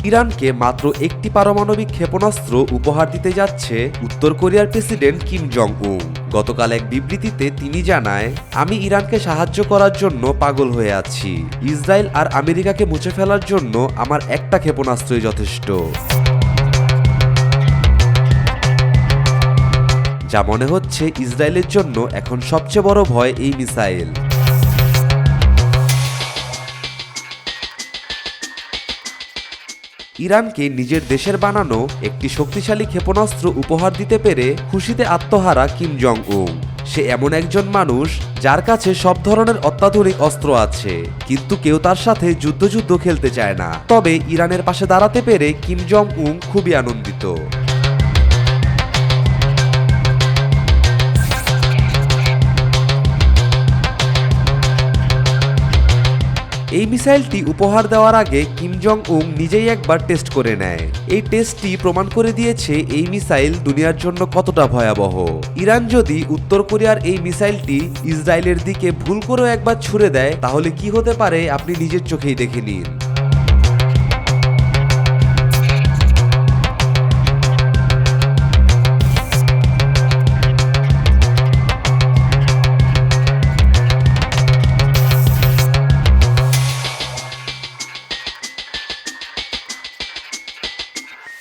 ইরানকে মাত্র একটি পারমাণবিক ক্ষেপণাস্ত্র উপহার দিতে যাচ্ছে উত্তর কোরিয়ার প্রেসিডেন্ট কিম জং উন। গতকাল এক বিবৃতিতে তিনি জানায়, আমি ইরানকে সাহায্য করার জন্য পাগল হয়ে আছি। ইসরায়েল আর আমেরিকাকে মুছে ফেলার জন্য আমার একটা ক্ষেপণাস্ত্রই যথেষ্ট। যা মনে হচ্ছে ইসরায়েলের জন্য এখন সবচেয়ে বড় ভয় এই মিসাইল। ইরানকে নিজের দেশের বানানো একটি শক্তিশালী ক্ষেপণাস্ত্র উপহার দিতে পেরে খুশিতে আত্মহারা কিম জং উন। সে এমন একজন মানুষ যার কাছে সব ধরনের অত্যাধুনিক অস্ত্র আছে, কিন্তু কেউ তার সাথে যুদ্ধ খেলতে চায় না। তবে ইরানের পাশে দাঁড়াতে পেরে কিম জং উন খুবই আনন্দিত। এই মিসাইলটি উপহার দেওয়ার আগে কিম জং উন নিজেই একবার টেস্ট করে নেয়। এই টেস্টটি প্রমাণ করে দিয়েছে এই মিসাইল দুনিয়ার জন্য কতটা ভয়াবহ। ইরান যদি উত্তর কোরিয়ার এই মিসাইলটি ইসরায়েলের দিকে ভুল করেও একবার ছুড়ে দেয়, তাহলে কি হতে পারে আপনি নিজের চোখেই দেখে নিন।